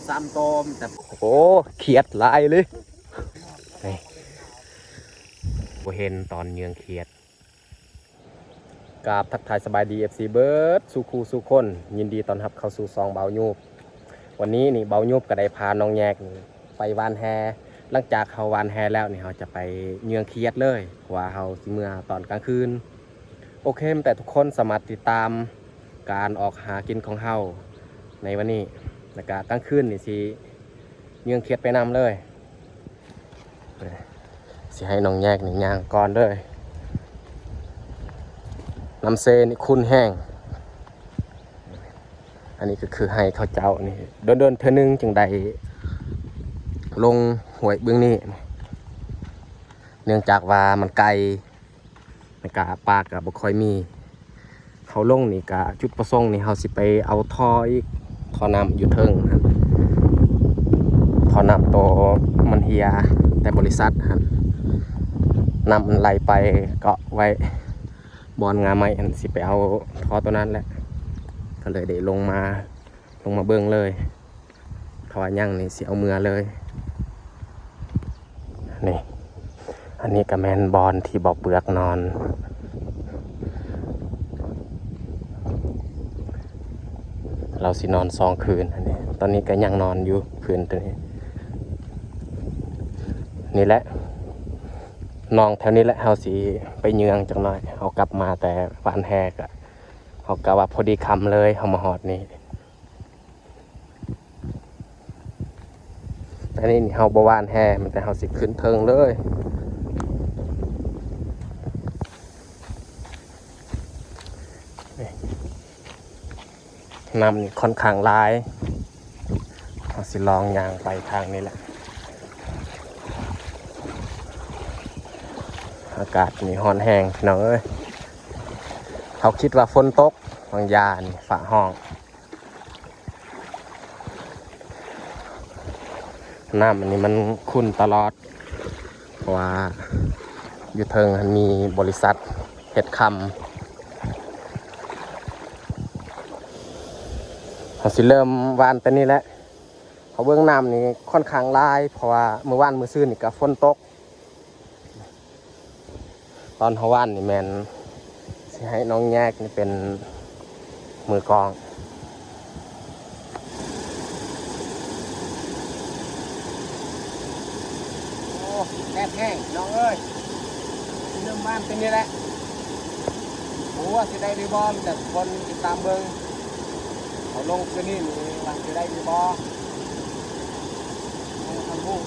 ซ้ำโตมแต่โอ้เขียดลายเลยนี่ผมเห็นตอนเยืองเขียดกราบทักทายสบายดีFCเบิร์ดสุคูสุคนยินดีต้อนรับเข้าสู่ซองเบาญูบวันนี้นี่เบาญูบก็ได้พาน้องแยกนี่ไปวานแฮหลังจากเขาวานแฮแล้วนี่เขาจะไปเยืองเขียดเลยว่าเขาสิเมื่อตอนกลางคืนโอเคแต่ทุกคนสามารถติดตามการออกหากินของเขาในวันนี้แล้วก็กลางคืนนี่สิเยืองเขียดไปนำเลยสิให้น้องแยกนี่ย่างก่อนเลยน้ำเซนี่คุ้นแห้งอันนี้ก็คือให้เขาเจ้านี่เดินเท่านึงจึงได้ลงหวยเบื้องนี้เนื่องจากว่ามันไกลในกะปลากับบุคอยมีเขาลงนี่กะจุดประสงค์นี่เขาสิไปเอาท่ออีกท่อน้ำอยู่เทิงท่อน้ำโตมันเฮียแต่บริษัทนำมันไหลไปเกาะไว้บอลงาไม้อันสิไปเอาท่อตัวนั้นแหละก็เลยได้ลงมาเบื้องเลยทว่ายั่งนี่สิเอาเมือเลยนี่อันนี้ก็แมนบอลที่บอกเปลือกนอนเราสินอน2 คืนอันนี้ตอนนี้ก็ยังนอนอยู่คืนตัวนี้นี่แหละน้องแถวนี้แหละเฮาสิไปเยืองจังหน่อยเฮากลับมาแต่วานแฮกอะเฮากะว่าพอดีคำเลยเฮามาหอดนี่แต่นี่เฮาบ่วานแฮมันแต่เฮาสิขึ้นเทิงเลยน้ำนี่ค่อนข้างหลายเฮาสิลองย่างไปทางนี้แหละอากาศนี่ร้อนแห้งพี่น้องเอ้ยเขาคิดว่าฝนตกบางยานี่ฝาห้องน้ำอันนี้มันขุ่นตลอดเพราะว่าอยู่เทิงมันมีบริษัทเฮ็ดคำเขาสิเริ่มวานแต่นี่แหละเขาเบื้องน้ำนี่ค่อนข้างหลายเพราะว่าเมื่อวานมื้อซื่นนี่ก็ฝนตกตอนเขาว่านนี่แมนสิให้น้องแยกนี่เป็นมือกองโอ้แดดแห้งน้องเอ้ยเริ่มบ้านเป็นนี่แหละโอ้สิได้ดีบอลแต่คนติดตามเบิ้งเขาลงคืนนี้นี่ว่าสิได้ดีบอลทำผู้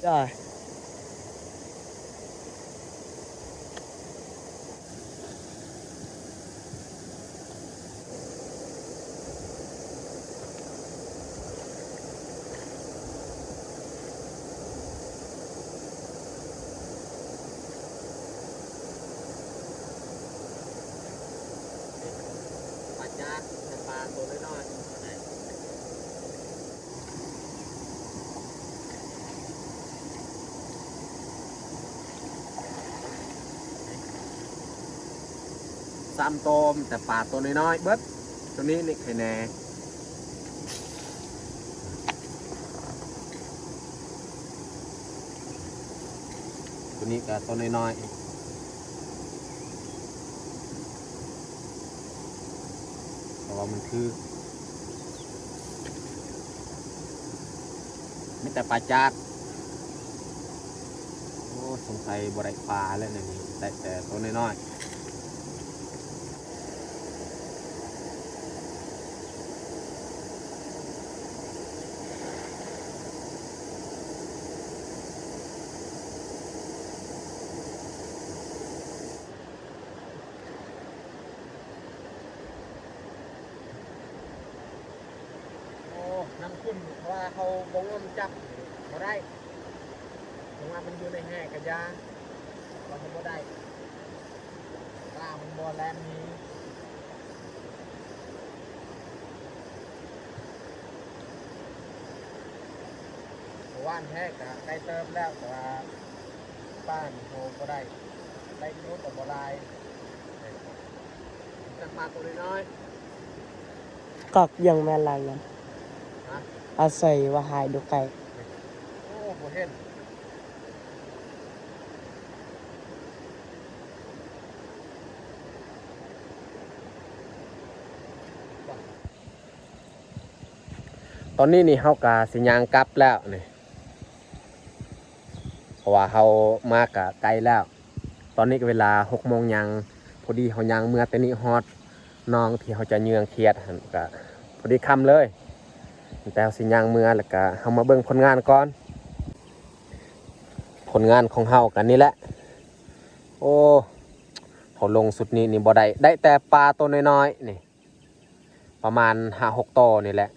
ได้ ตัวน้อยๆซ้ำโตมแต่ปลาตัวน้อยๆเบิดตัวนี้นี่ไข่แน่ตัวนี้ก็ตัวน้อยๆแต่ว่ามันคือมีแต่ปลาจาดโอ้สงสัยบ่ได้ปลาแล้วเนี่ยนี่ได้แต่ตัวน้อยๆโอ้น้ำขุ่นเพราะว่าเขาบงว่ามันจับบ่ได้เพราะว่ามันอยู่ในแห่กระยาเราทำบ่ได้ปลามันบ่แลนนี้ว่านแท้กะใกล้เติมแล้วแต่ว่าป้านโหบ่ได้ได้รู้แต่บ่ได้จักปลาตัวน้อย กอกยังแม่นไรยัง ๆฮะ อาศัยว่าหายดูไก่ โอ้บ่เห็นตอนนี้นี่เฮากะสิย่างกลับแล้วนี่เพราะว่าเฮามากะไกลแล้ว ตอนนี้ก็เวลา6 โมงยังพอดีเฮาย่างเมื่อแต่นี้ฮอดน้องที่เฮาจะเยืองเขียดหั่นก็พอดีค่ำเลยแต่เฮาสิย่างเมื่อแล้วก็เฮามาเบิ่งผลงานก่อนผลงานของเฮากันนี่แหละโอ้เขาลงสุดนี้นี่บ่ได้แต่ปลาตัวน้อยๆนี่ประมาณ5-6ตัวนี่แหละ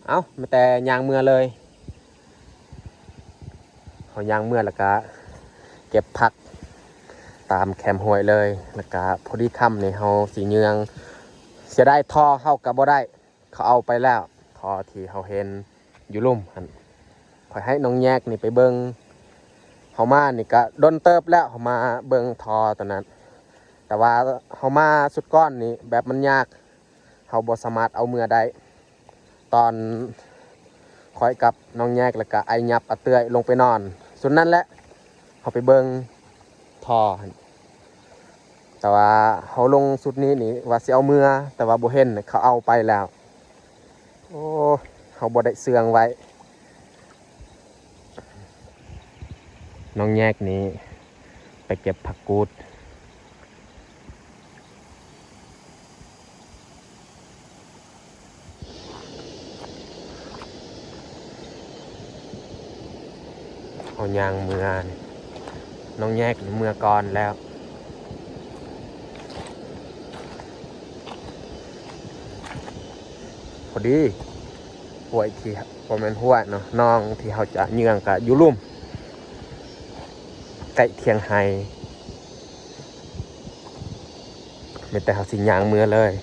เอ้าไม่แต่ย่างเมื่อเลยเขาย่างเมื่อแล้วก็เก็บผักตามแคมห้วยเลยแล้วก็พอดีค่ำนี่เฮาสิเยืองเสียได้ท่อเฮาก็บ่ได้เขาเอาไปแล้วท่อที่เฮาเห็นอยู่ลุ่มหั่นขอยให้น้องแยกนี่ไปเบิ่งเฮามานี่ก็ดนเติบแล้วเฮามาเบิ่งท่อตอนนั้นแต่ว่าเฮามาสุดก้อนนี่แบบมันยากเฮาบ่สามารถเอามือได้ตอนคอยกับน้องแยกแล้วก็ไอ้ยับอาเตื้อยลงไปนอนส่วนนั้นแหละเฮาไปเบิ่งท่อหั่นแต่ว่าเขาลงสุดนี้นี่ว่าสิเอาเมื่อแต่ว่าบ่เห็นเขาเอาไปแล้วโอ้เขาบ่ได้เสื่องไว้น้องแยกนี้ไปเก็บผักกูดเอายางเมื่อนี่น้องแยกเมื่อก่อนแล้วพอดีห้วยที่บ่แม่นห้วยเนาะน้องที่เขาจะเยืองกับอยู่ลุ่มใกล้เทียงไฮไม่แต่เขาสิยางเมื่อเลย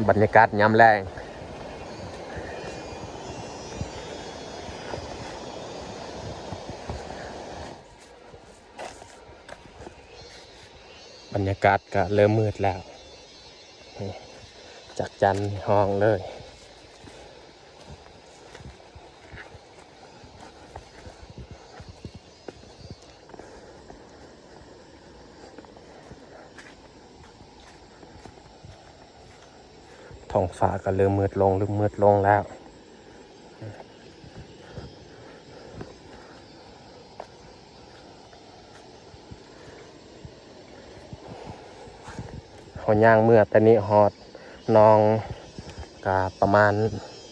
บรรยากาศยามแรงบรรยากาศก็เริ่มมืดแล้วจากจันทร์ห้องเลยท้องฟ้าก็เริ่มมืดลงแล้วเขาย่างเมื่อแต่นี้ฮอดน้องก็ประมาณ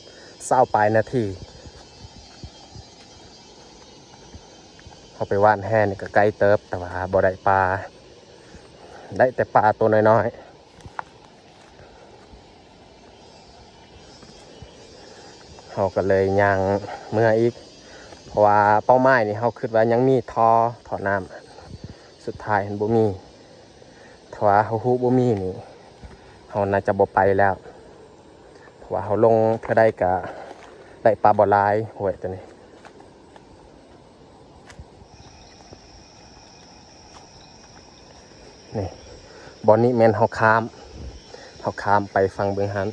20 ปลายนาทีเขาไปว่านแห่นี่ก็ไกลเติบแต่ว่าบ่ได้ปลาได้แต่ปลาตัวน้อยๆเขาก็เลยย่างเมื่ออีกเพ ราะว่าเป้าหมายนี่เขาคิดว่ายังมีท่อน้ำสุดท้ายเห็นบ่มีถ้าว่าเขาฮู้บ่มีนี่เขาน่าจะบ่ไปแล้วเพราะว่าเขาลงเท่าใดก็ได้ปลาบ่หลายห้วยตัวนี้นี่บ่อนี้แม่นเขาข้ามไปฟังเบื้องหัน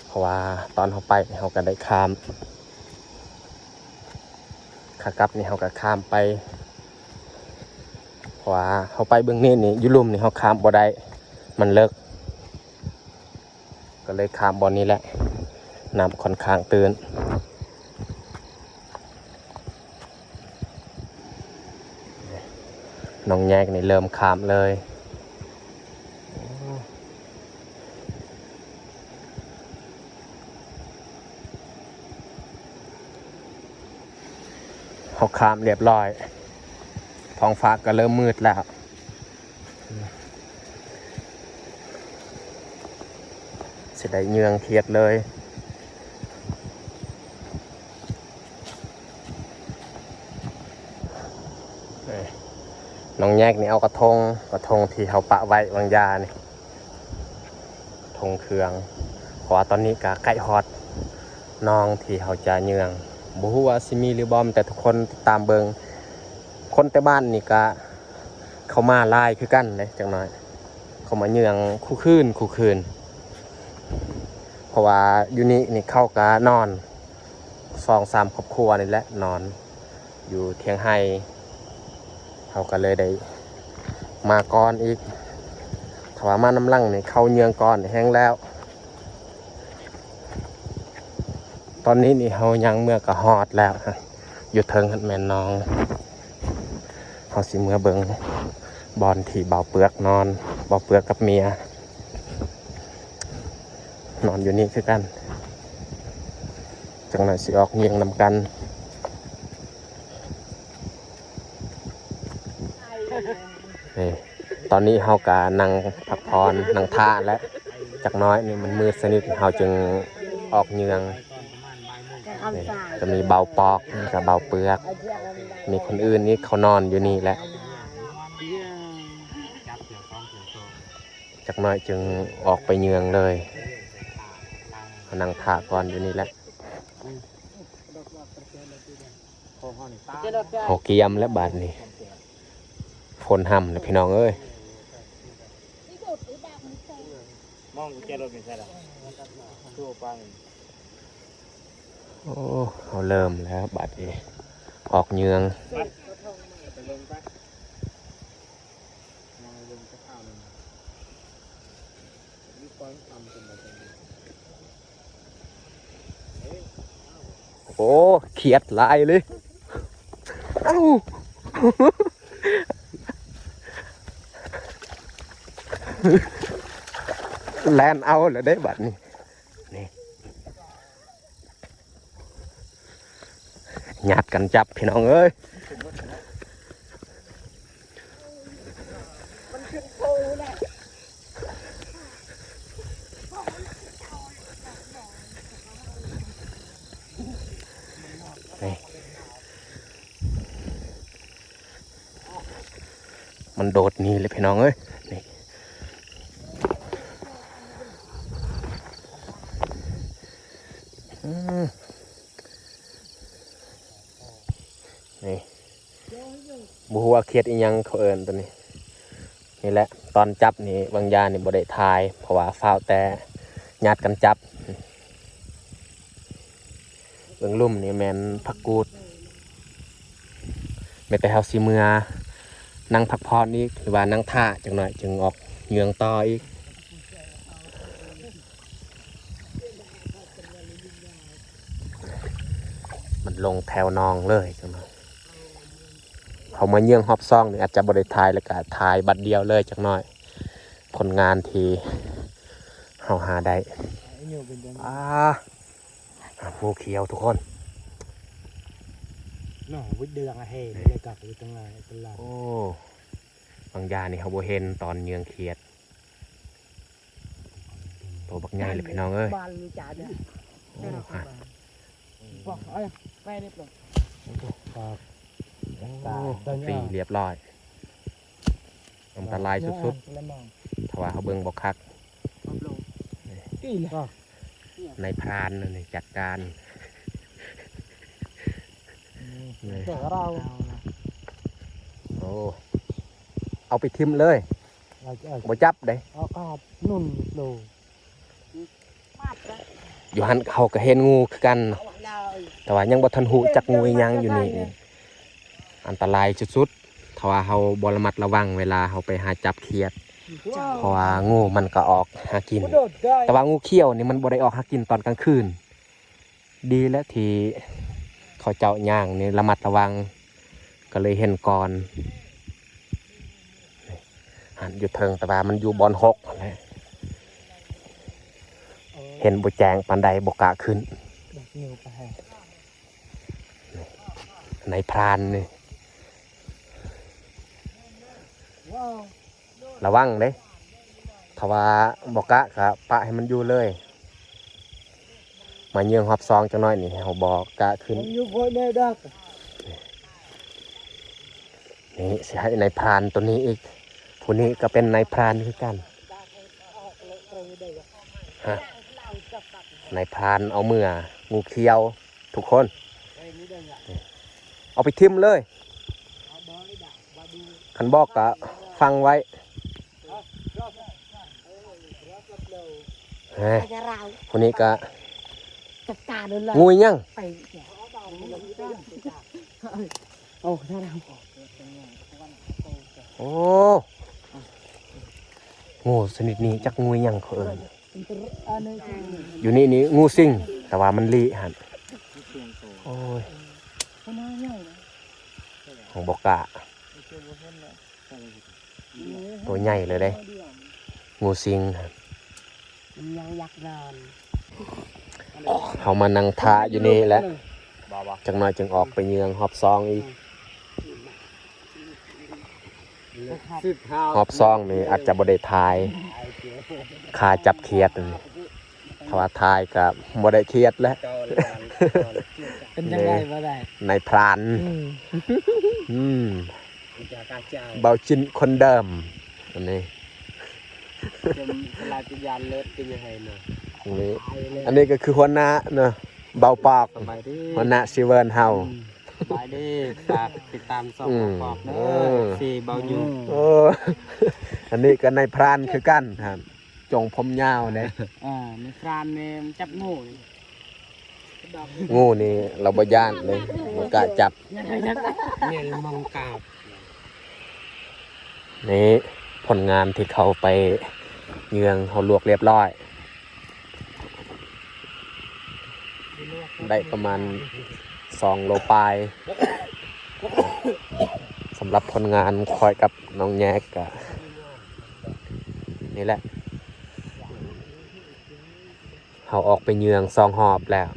เพราะว่าตอนเขาไปเขาก็ได้ข้ามขากลับนี่เขาก็ข้ามไปเพราะว่าเขาไปเบื้องนี้นี่อยู่ลุ่มนี่เขาข้ามบ่ได้มันเลิกก็เลยข้ามบ่อนี้แหละน้ำค่อนข้างตื้นน้องแยกนี่เริ่มข้ามเลยเขาข้ามเรียบร้อยท้องฟ้าก็เริ่มมืดแล้วสิได้เยืองเทียดเลยน้องแยกนี่เอากระทงที่เขาปะไว้วางยานี่ธงเครืองเพราะว่าตอนนี้ก็ใกล้ฮอดน้องที่เขาจะเยืองบ่ฮู้ว่าสิมีหรือบอมแต่ทุกคนตามเบิงคนแต่บ้านนี่ก็เขามาลายคือกันเลยจังน้อยเขามาเยืองคู่คืนเพราะว่าอยู่นี่เข้าก็นอน2-3 ครอบครัวนี่แหละนอนอยู่เทียงไห้เขาก็เลยได้มาก่อนอีกถ้าว่ามาน้ำลังนี่เข้าเยืองก่อนแห้งแล้วตอนนี้นี่เขายังเมื่อก็ฮอดแล้วอยู่เทิงหันแม่นน้องเขาสิเมื่อเบิงบอลที่เบาเปลือกนอนเบาเปลือกกับเมียนอนอยู่นี่คือกันจังหน่อยสิออกเงียงนำกันนี่ตอนนี้เฮากะนั่งพักผ่อนนั่งท่าและจักน้อยนี่มันมืดสนิทเฮาจึงออกเงียงนี่จะมีเบาปอกกับเบาเปลือกมีคนอื่นนี่เขานอนอยู่นี่แหละจักน้อยจึงออกไปเงียงเลยนั่งท่าก่อนอยู่นี่แหละโหเกียมและบาดนี่ฝนห่ำนะพี่น้องเอ้ยมองกุญแจรถไม่ใช่หรอทั่วไปโอ้เขาเริ่มแล้วบาดนี้ออกเยืองโอ้เขียดลายเลยเอ้าแลนเอาเลยได้บัดนี้นี่หยาดกันจับพี่น้องเอ้ยมันโดดนี่เลยพี่น้องเอ้ยนี่นี่บัวเขียดอีหยังเขาเอิญตัวนี้นี่แหละตอนจับนี่บางยานี่บ่ได้ทายเพราะว่าฝ้าวแต่ญาติกันจับเบิ่งลุ่มนี่แมนพักกูดไม่แต่เฮาสิเมือนั่งพักผ่อนอีกหรือว่านั่งท่าจังหน่อยจึงออกเยืองต่ออีกมันลงแถวนองเลยจังหน่อยเขามาเยืองฮอบซ่องนี่อาจจะบริทายแล้วก็ทายบัดเดียวเลยจังหน่อยผลงานที่เฮาหาได้ภูเขียวทุกคนน้องวิทย์เดืองอะเฮ้เลยกลับไปตรงไหนตลาดโอ้บางยานี่เขาบ่เห็นตอนเยืองเขียดตัวบักใหญ่เลยพี่น้องเอ้ยบ้านมีจ่าเนี่ยบอกไปเรียบร้อย กอก โอ้ตีเรียบร้อยอันตรายสุดๆถ้าว่าเขาเบิ่งบ่คัก กี่เลย ในพรานนั่นนี่จัดการ เดี๋ยวเรา โอ้เอาไปทิมเลย เราจะ บ่จับเด้ เอากาดนุ่นดู อยู่หันเขาก็เห็นงูคือกัน แต่ว่ายังบ่ทันหูจักงูอีหยังอยู่นี่อันตรายสุดๆถ้าว่าเขาบ่ระมัดระวังเวลาเขาไปหาจับเขียดเพราะว่างูมันก็ออกหากิน แต่ว่างูเขี้ยวนี่มันบ่ได้ออกหากินตอนกลางคืนดีแล้วที่เขาเจ้าย่างนี่ระมัดระวังก็เลยเห็นก่อนหันอยู่เทิงแต่ว่ามันอยู่บอนหกนั่นแหละเห็นบ่แจงปานใดบ่กล้าขึ้น ดักนิ้วไป ในพรานนี่ระวังเด้ถ้าว่าบ่กะก็ปะให้มันอยู่เลย มาเยืองฮอบซองจังน้อยนี่เฮาบ่กะขึ้น อยู่พอยได้ดัก นี่สิให้ในพรานตัวนี้อีกผู้นี้ก็เป็นในพรานคือกันฮะในพรานเอาเมื่องูเขียวทุกคนเอาไปทิมเลยคันบอกก็ฟังไว้ผู้นี้ก็งูยัง โอ้ถ้าเรา โอ้งูชนิดนี้จักงูยังเขาเอิ้นอยู่นี่นี่งูสิงแต่ว่ามันลีหันโอ้ยของบอกกะตัวใหญ่เลยเด้งูสิงหั่น ยังยักษ์นาน เขามานั่งทาอยู่นี่แหละจังน้อยจึงออกไปเยืองหอบซองอีกหอบซองนี่อาจจะบ่ได้ทายคาจับเขียดนี่ถ้าว่าทายกับบ่ได้เขียดแล้ว เป็นยังไงมาได้ ในพรานเบาชินคนเดิมอันนี้ จะลายปิญญาณเลิศเป็นยังไงเนาะ อันนี้ก็คือหัวหน้าเนาะเบาปอก สบายดี หัวหน้าซิเวิร์นเฮา สบายดีฝากติดตามส่องปอบเด้อสี่เบาอยู่ โอ้อันนี้ก็ในพรานคือกันครับจงผมยาวเลย ในพรานเนมจับงู งูนี่เราบ่ย่านเลยบ่กล้าจับ เนี่ยมองกาบ นี่ผลงานที่เขาไปเยืองเขาลวกเรียบร้อย ได้ประมาณ2 โลปลายสำหรับผลงานคอยกับน้องแยกกะนี่แหละเขาออกไปเยือง2 หอบแล้ว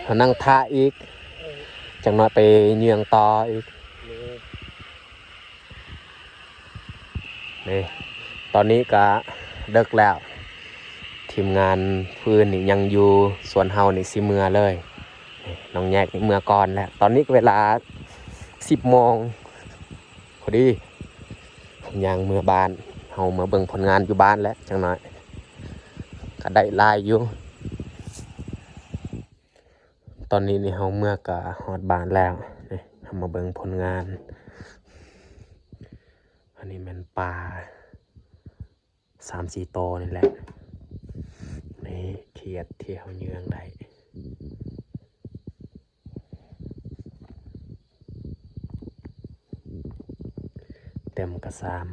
เขานั่งท่าอีกจังน้อยไปเยืองต่ออีกนี่ตอนนี้ก็เลิกแล้วทีมงานพื้นนี่ยังอยู่สวนเฮานี่สิเมื่อเลยนี่น้องแยกนี่เมื่อก่อนแล้วตอนนี้ก็เวลา10 โมงพอดียังเมื่อบ้านเฮามาเบิ่งผลงานอยู่บ้านแล้วจังน้อยก็ได้ลายอยู่ตอนนี้นี่เฮาเมื่อกะฮอดบ้านแล้วนี่เฮามาเบิ่งผลงานอันนี้แม่นปลา3-4 โตวนี่แหละนี่เขียดที่เฮาเยืองได้เต็มกระซาม